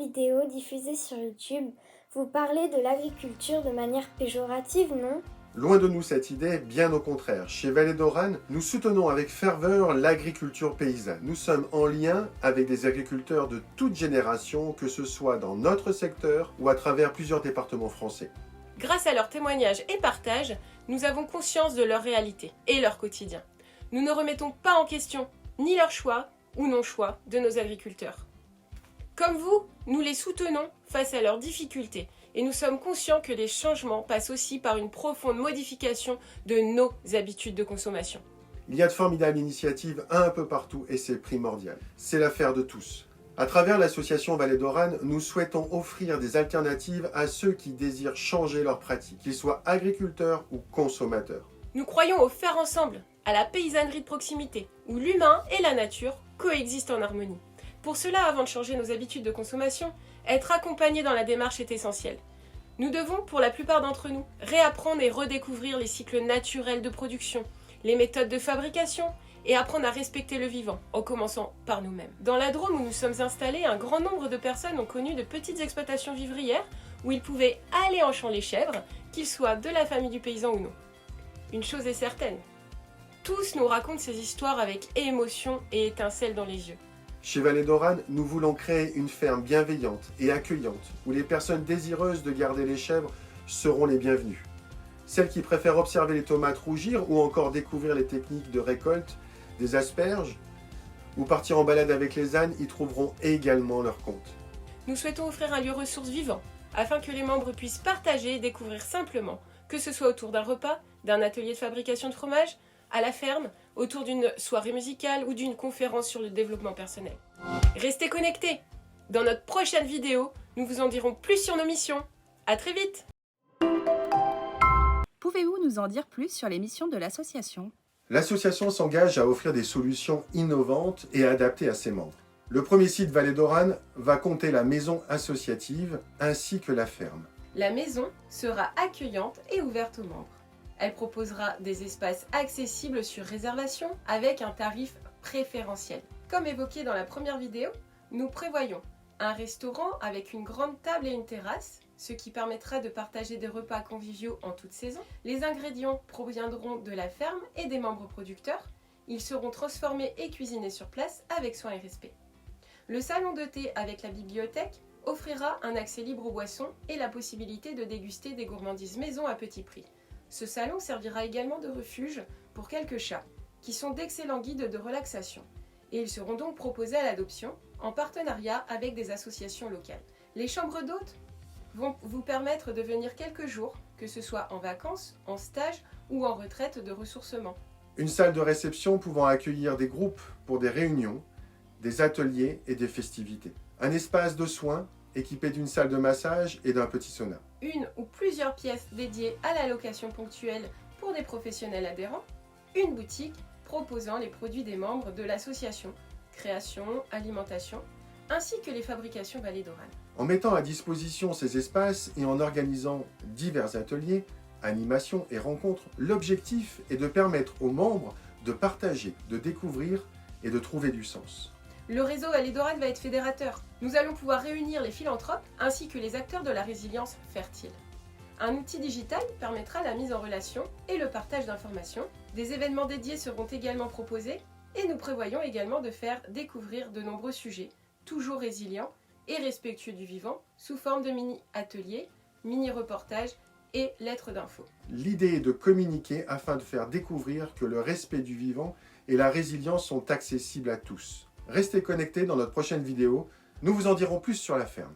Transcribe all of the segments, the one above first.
vidéos diffusées sur YouTube, vous parlez de l'agriculture de manière péjorative, non ? Loin de nous cette idée, bien au contraire. Chez Vallée d'Oran, nous soutenons avec ferveur l'agriculture paysanne. Nous sommes en lien avec des agriculteurs de toute génération, que ce soit dans notre secteur ou à travers plusieurs départements français. Grâce à leurs témoignages et partages, nous avons conscience de leur réalité et leur quotidien. Nous ne remettons pas en question ni leur choix ou non-choix de nos agriculteurs. Comme vous, nous les soutenons face à leurs difficultés et nous sommes conscients que les changements passent aussi par une profonde modification de nos habitudes de consommation. Il y a de formidables initiatives un peu partout et c'est primordial. C'est l'affaire de tous. À travers l'association Vallée d'Oran, nous souhaitons offrir des alternatives à ceux qui désirent changer leurs pratiques, qu'ils soient agriculteurs ou consommateurs. Nous croyons au faire ensemble, à la paysannerie de proximité, où l'humain et la nature coexistent en harmonie. Pour cela, avant de changer nos habitudes de consommation, être accompagné dans la démarche est essentiel. Nous devons, pour la plupart d'entre nous, réapprendre et redécouvrir les cycles naturels de production, les méthodes de fabrication et apprendre à respecter le vivant, en commençant par nous-mêmes. Dans la Drôme où nous sommes installés, un grand nombre de personnes ont connu de petites exploitations vivrières où ils pouvaient aller en champ les chèvres, qu'ils soient de la famille du paysan ou non. Une chose est certaine, tous nous racontent ces histoires avec émotion et étincelle dans les yeux. Chez Vallée d'Oran, nous voulons créer une ferme bienveillante et accueillante où les personnes désireuses de garder les chèvres seront les bienvenues. Celles qui préfèrent observer les tomates rougir ou encore découvrir les techniques de récolte des asperges ou partir en balade avec les ânes y trouveront également leur compte. Nous souhaitons offrir un lieu ressource vivant afin que les membres puissent partager et découvrir simplement, que ce soit autour d'un repas, d'un atelier de fabrication de fromage, à la ferme, autour d'une soirée musicale ou d'une conférence sur le développement personnel. Restez connectés. Dans notre prochaine vidéo, nous vous en dirons plus sur nos missions. À très vite. Pouvez-vous nous en dire plus sur les missions de l'association ? L'association s'engage à offrir des solutions innovantes et adaptées à ses membres. Le premier site Vallée d'Oran va compter la maison associative ainsi que la ferme. La maison sera accueillante et ouverte aux membres. Elle proposera des espaces accessibles sur réservation avec un tarif préférentiel. Comme évoqué dans la première vidéo, nous prévoyons un restaurant avec une grande table et une terrasse, ce qui permettra de partager des repas conviviaux en toute saison. Les ingrédients proviendront de la ferme et des membres producteurs. Ils seront transformés et cuisinés sur place avec soin et respect. Le salon de thé avec la bibliothèque offrira un accès libre aux boissons et la possibilité de déguster des gourmandises maison à petit prix. Ce salon servira également de refuge pour quelques chats, qui sont d'excellents guides de relaxation. Et ils seront donc proposés à l'adoption en partenariat avec des associations locales. Les chambres d'hôtes vont vous permettre de venir quelques jours, que ce soit en vacances, en stage ou en retraite de ressourcement. Une salle de réception pouvant accueillir des groupes pour des réunions, des ateliers et des festivités. Un espace de soins équipé d'une salle de massage et d'un petit sauna. Une ou plusieurs pièces dédiées à la location ponctuelle pour des professionnels adhérents. Une boutique proposant les produits des membres de l'association, création, alimentation, ainsi que les fabrications Vallée d'Oran. En mettant à disposition ces espaces et en organisant divers ateliers, animations et rencontres, l'objectif est de permettre aux membres de partager, de découvrir et de trouver du sens. Le réseau Vallée d'Oran va être fédérateur. Nous allons pouvoir réunir les philanthropes ainsi que les acteurs de la résilience fertile. Un outil digital permettra la mise en relation et le partage d'informations. Des événements dédiés seront également proposés et nous prévoyons également de faire découvrir de nombreux sujets, toujours résilients et respectueux du vivant, sous forme de mini-ateliers, mini-reportages et lettres d'infos. L'idée est de communiquer afin de faire découvrir que le respect du vivant et la résilience sont accessibles à tous. Restez connectés dans notre prochaine vidéo, nous vous en dirons plus sur la ferme.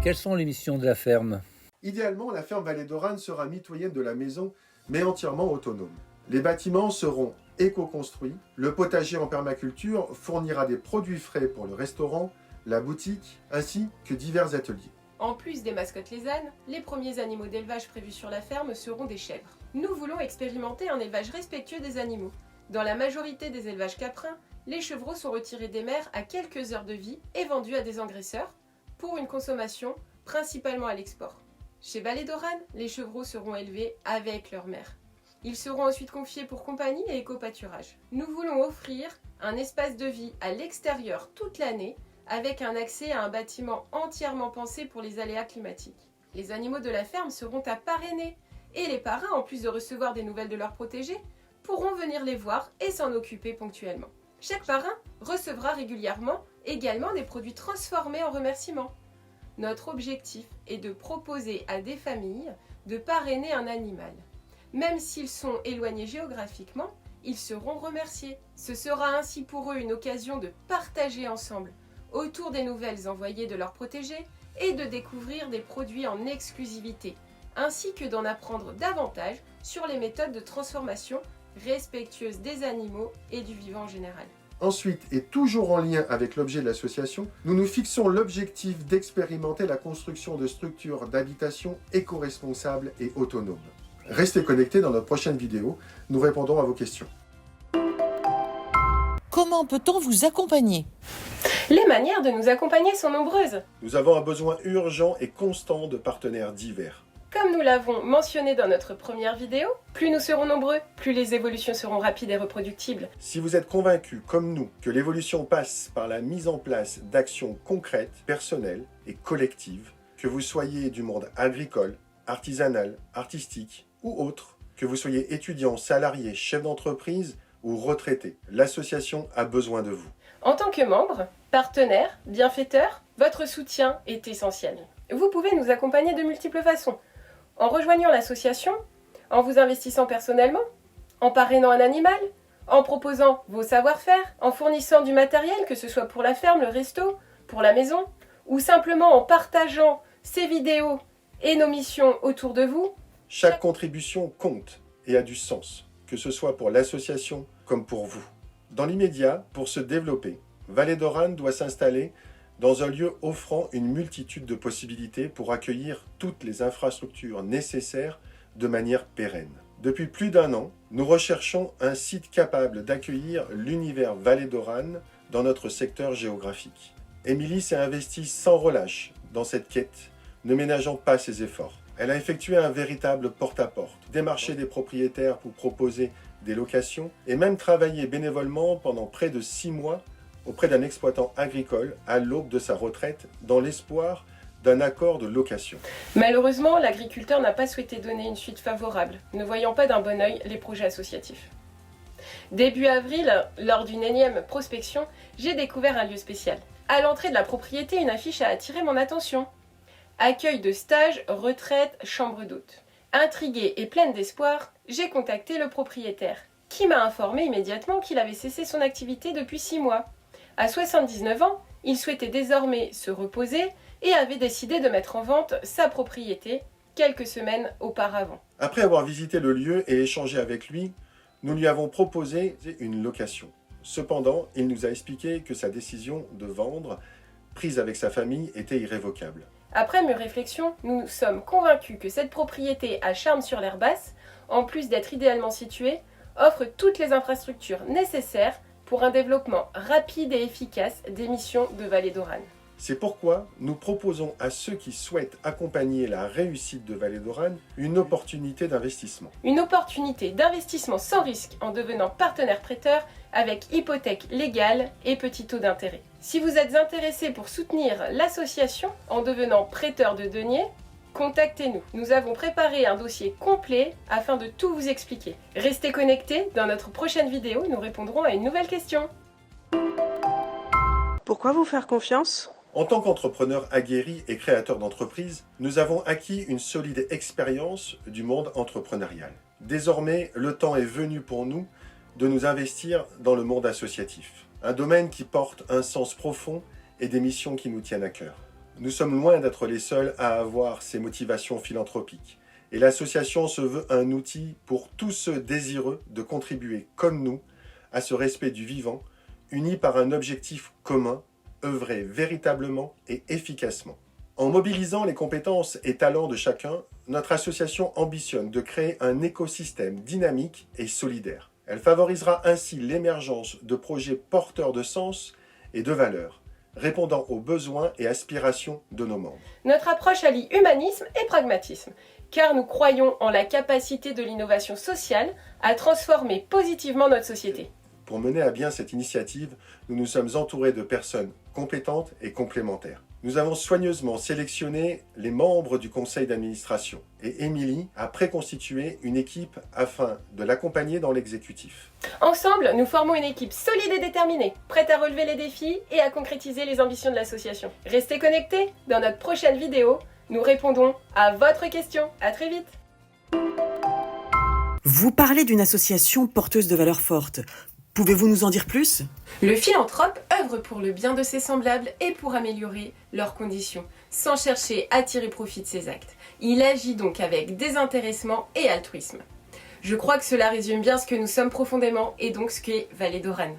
Quelles sont les missions de la ferme ? Idéalement, la ferme Vallée d'Oran sera mitoyenne de la maison, mais entièrement autonome. Les bâtiments seront éco-construits, le potager en permaculture fournira des produits frais pour le restaurant, la boutique, ainsi que divers ateliers. En plus des mascottes les ânes, les premiers animaux d'élevage prévus sur la ferme seront des chèvres. Nous voulons expérimenter un élevage respectueux des animaux. Dans la majorité des élevages caprins, les chevreaux sont retirés des mères à quelques heures de vie et vendus à des engraisseurs pour une consommation principalement à l'export. Chez Vallée d'Oran, les chevreaux seront élevés avec leur mère. Ils seront ensuite confiés pour compagnie et éco-pâturage. Nous voulons offrir un espace de vie à l'extérieur toute l'année avec un accès à un bâtiment entièrement pensé pour les aléas climatiques. Les animaux de la ferme seront à parrainer et les parrains, en plus de recevoir des nouvelles de leurs protégés, pourront venir les voir et s'en occuper ponctuellement. Chaque parrain recevra régulièrement également des produits transformés en remerciement. Notre objectif est de proposer à des familles de parrainer un animal. Même s'ils sont éloignés géographiquement, ils seront remerciés. Ce sera ainsi pour eux une occasion de partager ensemble autour des nouvelles envoyées de leurs protégés et de découvrir des produits en exclusivité, ainsi que d'en apprendre davantage sur les méthodes de transformation respectueuses des animaux et du vivant en général. Ensuite, et toujours en lien avec l'objet de l'association, nous nous fixons l'objectif d'expérimenter la construction de structures d'habitation éco-responsables et autonomes. Restez connectés dans notre prochaine vidéo, nous répondrons à vos questions. Comment peut-on vous accompagner ? Les manières de nous accompagner sont nombreuses. Nous avons un besoin urgent et constant de partenaires divers. Comme nous l'avons mentionné dans notre première vidéo, plus nous serons nombreux, plus les évolutions seront rapides et reproductibles. Si vous êtes convaincus, comme nous, que l'évolution passe par la mise en place d'actions concrètes, personnelles et collectives, que vous soyez du monde agricole, artisanal, artistique ou autre, que vous soyez étudiant, salarié, chef d'entreprise ou retraité, l'association a besoin de vous. En tant que membre, partenaire, bienfaiteur, votre soutien est essentiel. Vous pouvez nous accompagner de multiples façons. En rejoignant l'association, en vous investissant personnellement, en parrainant un animal, en proposant vos savoir-faire, en fournissant du matériel, que ce soit pour la ferme, le resto, pour la maison, ou simplement en partageant ces vidéos et nos missions autour de vous. Chaque contribution compte et a du sens, que ce soit pour l'association comme pour vous. Dans l'immédiat, pour se développer, Vallée d'Oran doit s'installer dans un lieu offrant une multitude de possibilités pour accueillir toutes les infrastructures nécessaires de manière pérenne. Depuis plus d'un an, nous recherchons un site capable d'accueillir l'univers Vallée d'Oran dans notre secteur géographique. Émilie s'est investie sans relâche dans cette quête, ne ménageant pas ses efforts. Elle a effectué un véritable porte-à-porte, démarché des propriétaires pour proposer des locations et même travaillé bénévolement pendant près de 6 mois auprès d'un exploitant agricole à l'aube de sa retraite dans l'espoir d'un accord de location. Malheureusement, l'agriculteur n'a pas souhaité donner une suite favorable, ne voyant pas d'un bon œil les projets associatifs. Début avril, lors d'une énième prospection, j'ai découvert un lieu spécial. À l'entrée de la propriété, une affiche a attiré mon attention. Accueil de stage, retraite, chambre d'hôte. Intriguée et pleine d'espoir, j'ai contacté le propriétaire, qui m'a informé immédiatement qu'il avait cessé son activité depuis 6 mois. À 79 ans, il souhaitait désormais se reposer et avait décidé de mettre en vente sa propriété quelques semaines auparavant. Après avoir visité le lieu et échangé avec lui, nous lui avons proposé une location. Cependant, il nous a expliqué que sa décision de vendre, prise avec sa famille, était irrévocable. Après mûre réflexion, nous sommes convaincus que cette propriété à Charmes-sur-l'Herbasse, en plus d'être idéalement située, offre toutes les infrastructures nécessaires pour un développement rapide et efficace des missions de Vallée d'Oran. C'est pourquoi nous proposons à ceux qui souhaitent accompagner la réussite de Vallée d'Oran une opportunité d'investissement. Une opportunité d'investissement sans risque en devenant partenaire prêteur avec hypothèque légale et petit taux d'intérêt. Si vous êtes intéressé pour soutenir l'association en devenant prêteur de deniers, contactez-nous. Nous avons préparé un dossier complet afin de tout vous expliquer. Restez connectés, dans notre prochaine vidéo, nous répondrons à une nouvelle question. Pourquoi vous faire confiance ? En tant qu'entrepreneur aguerri et créateur d'entreprise, nous avons acquis une solide expérience du monde entrepreneurial. Désormais, le temps est venu pour nous de nous investir dans le monde associatif. Un domaine qui porte un sens profond et des missions qui nous tiennent à cœur. Nous sommes loin d'être les seuls à avoir ces motivations philanthropiques. Et l'association se veut un outil pour tous ceux désireux de contribuer, comme nous, à ce respect du vivant, unis par un objectif commun, œuvrer véritablement et efficacement. En mobilisant les compétences et talents de chacun, notre association ambitionne de créer un écosystème dynamique et solidaire. Elle favorisera ainsi l'émergence de projets porteurs de sens et de valeurs, répondant aux besoins et aspirations de nos membres. Notre approche allie humanisme et pragmatisme, car nous croyons en la capacité de l'innovation sociale à transformer positivement notre société. Pour mener à bien cette initiative, nous nous sommes entourés de personnes compétentes et complémentaires. Nous avons soigneusement sélectionné les membres du conseil d'administration et Émilie a préconstitué une équipe afin de l'accompagner dans l'exécutif. Ensemble, nous formons une équipe solide et déterminée, prête à relever les défis et à concrétiser les ambitions de l'association. Restez connectés, dans notre prochaine vidéo, nous répondons à votre question. À très vite. Vous parlez d'une association porteuse de valeurs fortes. Pouvez-vous nous en dire plus ? Le philanthrope œuvre pour le bien de ses semblables et pour améliorer leurs conditions, sans chercher à tirer profit de ses actes. Il agit donc avec désintéressement et altruisme. Je crois que cela résume bien ce que nous sommes profondément et donc ce qu'est Vallée d'Oran.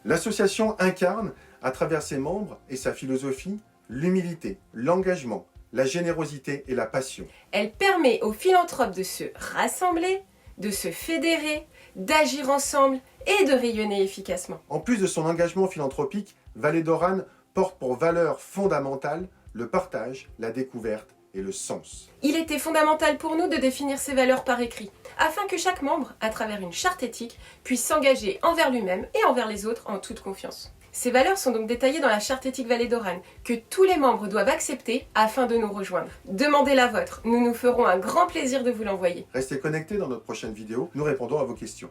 L'association incarne, à travers ses membres et sa philosophie, l'humilité, l'engagement, la générosité et la passion. Elle permet aux philanthropes de se rassembler, de se fédérer, d'agir ensemble et de rayonner efficacement. En plus de son engagement philanthropique, Vallée d'Oran porte pour valeur fondamentale le partage, la découverte et le sens. Il était fondamental pour nous de définir ces valeurs par écrit, afin que chaque membre, à travers une charte éthique, puisse s'engager envers lui-même et envers les autres en toute confiance. Ces valeurs sont donc détaillées dans la charte éthique Vallée d'Oran, que tous les membres doivent accepter afin de nous rejoindre. Demandez la vôtre, nous nous ferons un grand plaisir de vous l'envoyer. Restez connectés dans notre prochaine vidéo, nous répondons à vos questions.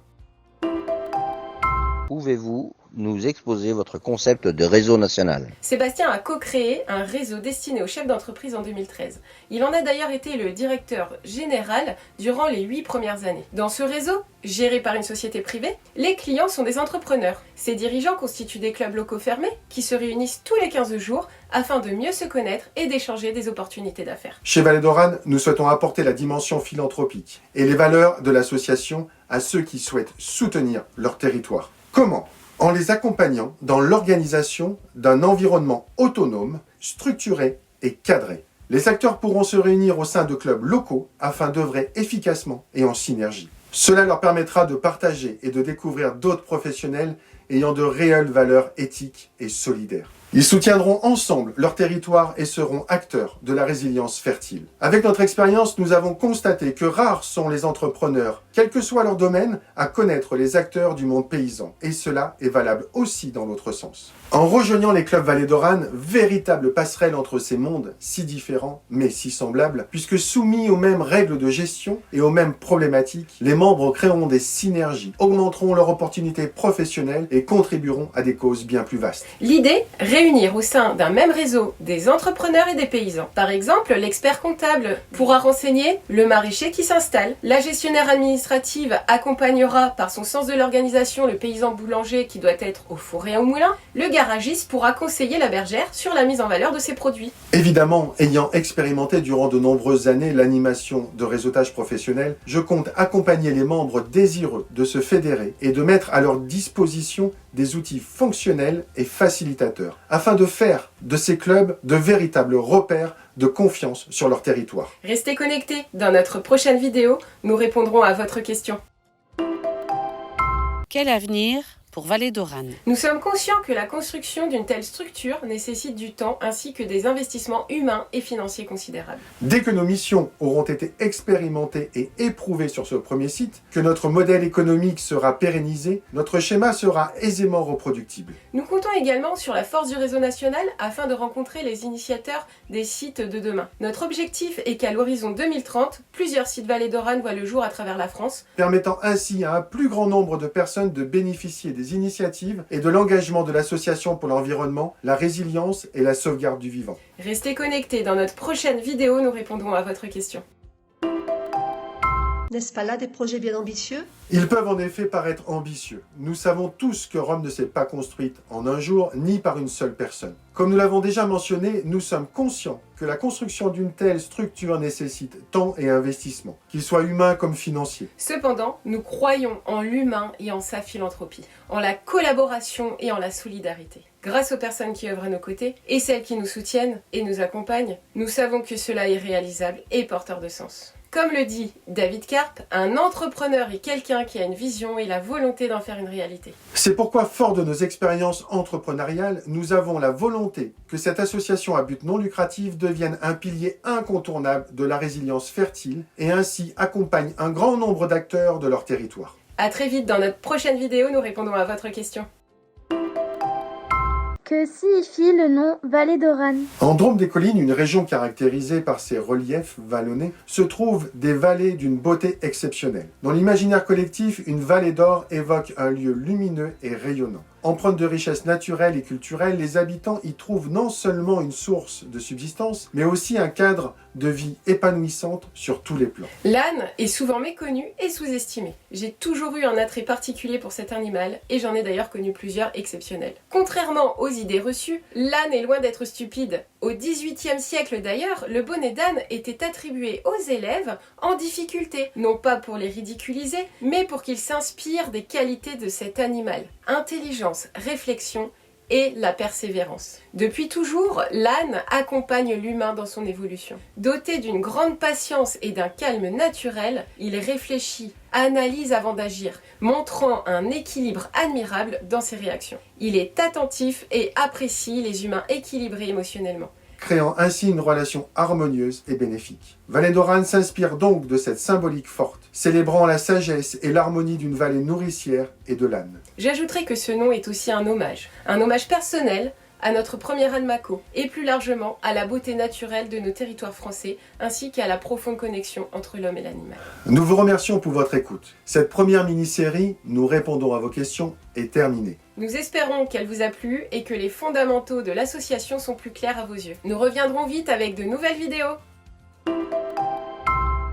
Pouvez-vous nous exposer votre concept de réseau national? Sébastien a co-créé un réseau destiné aux chefs d'entreprise en 2013. Il en a d'ailleurs été le directeur général durant les 8 premières années. Dans ce réseau, géré par une société privée, les clients sont des entrepreneurs. Ces dirigeants constituent des clubs locaux fermés qui se réunissent tous les 15 jours afin de mieux se connaître et d'échanger des opportunités d'affaires. Chez Vallée d'Oran, nous souhaitons apporter la dimension philanthropique et les valeurs de l'association à ceux qui souhaitent soutenir leur territoire. Comment ? En les accompagnant dans l'organisation d'un environnement autonome, structuré et cadré. Les acteurs pourront se réunir au sein de clubs locaux afin d'œuvrer efficacement et en synergie. Cela leur permettra de partager et de découvrir d'autres professionnels ayant de réelles valeurs éthiques et solidaires. Ils soutiendront ensemble leur territoire et seront acteurs de la résilience fertile. Avec notre expérience, nous avons constaté que rares sont les entrepreneurs, quel que soit leur domaine, à connaître les acteurs du monde paysan. Et cela est valable aussi dans l'autre sens. En rejoignant les clubs Vallée d'Oran, véritable passerelle entre ces mondes si différents mais si semblables, puisque soumis aux mêmes règles de gestion et aux mêmes problématiques, les membres créeront des synergies, augmenteront leurs opportunités professionnelles et contribueront à des causes bien plus vastes. L'idée, réunir au sein d'un même réseau des entrepreneurs et des paysans. Par exemple, l'expert comptable pourra renseigner le maraîcher qui s'installe. La gestionnaire administrative accompagnera par son sens de l'organisation le paysan boulanger qui doit être au four et au moulin. Le garagiste pourra conseiller la bergère sur la mise en valeur de ses produits. Évidemment, ayant expérimenté durant de nombreuses années l'animation de réseautage professionnel, je compte accompagner les membres désireux de se fédérer et de mettre à leur disposition des outils fonctionnels et facilitateurs, afin de faire de ces clubs de véritables repères de confiance sur leur territoire. Restez connectés, dans notre prochaine vidéo, nous répondrons à votre question. Quel avenir pour Vallée d'Oran? Nous sommes conscients que la construction d'une telle structure nécessite du temps ainsi que des investissements humains et financiers considérables. Dès que nos missions auront été expérimentées et éprouvées sur ce premier site, que notre modèle économique sera pérennisé, notre schéma sera aisément reproductible. Nous comptons également sur la force du réseau national afin de rencontrer les initiateurs des sites de demain. Notre objectif est qu'à l'horizon 2030, plusieurs sites Vallée d'Oran voient le jour à travers la France, permettant ainsi à un plus grand nombre de personnes de bénéficier des initiatives et de l'engagement de l'Association pour l'environnement, la résilience et la sauvegarde du vivant. Restez connectés, dans notre prochaine vidéo, nous répondrons à votre question. N'est-ce pas là des projets bien ambitieux? Ils peuvent en effet paraître ambitieux. Nous savons tous que Rome ne s'est pas construite en un jour, ni par une seule personne. Comme nous l'avons déjà mentionné, nous sommes conscients que la construction d'une telle structure nécessite temps et investissement, qu'ils soient humains comme financiers. Cependant, nous croyons en l'humain et en sa philanthropie, en la collaboration et en la solidarité. Grâce aux personnes qui œuvrent à nos côtés et celles qui nous soutiennent et nous accompagnent, nous savons que cela est réalisable et porteur de sens. Comme le dit David Karp, un entrepreneur est quelqu'un qui a une vision et la volonté d'en faire une réalité. C'est pourquoi, fort de nos expériences entrepreneuriales, nous avons la volonté que cette association à but non lucratif devienne un pilier incontournable de la résilience fertile et ainsi accompagne un grand nombre d'acteurs de leur territoire. A très vite dans notre prochaine vidéo, nous répondons à votre question. Que signifie le nom Vallée d'Oran? En Drôme des collines, une région caractérisée par ses reliefs vallonnés, se trouvent des vallées d'une beauté exceptionnelle. Dans l'imaginaire collectif, une vallée d'or évoque un lieu lumineux et rayonnant. Empreinte de richesses naturelles et culturelles, les habitants y trouvent non seulement une source de subsistance, mais aussi un cadre de vie épanouissante sur tous les plans. L'âne est souvent méconnu et sous-estimé. J'ai toujours eu un attrait particulier pour cet animal et j'en ai d'ailleurs connu plusieurs exceptionnels. Contrairement aux idées reçues, l'âne est loin d'être stupide. Au XVIIIe siècle d'ailleurs, le bonnet d'âne était attribué aux élèves en difficulté, non pas pour les ridiculiser, mais pour qu'ils s'inspirent des qualités de cet animal. Intelligence, réflexion et la persévérance. Depuis toujours, l'âne accompagne l'humain dans son évolution. Doté d'une grande patience et d'un calme naturel, il réfléchit, analyse avant d'agir, montrant un équilibre admirable dans ses réactions. Il est attentif et apprécie les humains équilibrés émotionnellement, créant ainsi une relation harmonieuse et bénéfique. Vallée d'Oran s'inspire donc de cette symbolique forte, célébrant la sagesse et l'harmonie d'une vallée nourricière et de l'âne. J'ajouterai que ce nom est aussi un hommage personnel à notre premier âne Mako, et plus largement à la beauté naturelle de nos territoires français, ainsi qu'à la profonde connexion entre l'homme et l'animal. Nous vous remercions pour votre écoute. Cette première mini-série, Nous répondons à vos questions, est terminée. Nous espérons qu'elle vous a plu et que les fondamentaux de l'association sont plus clairs à vos yeux. Nous reviendrons vite avec de nouvelles vidéos.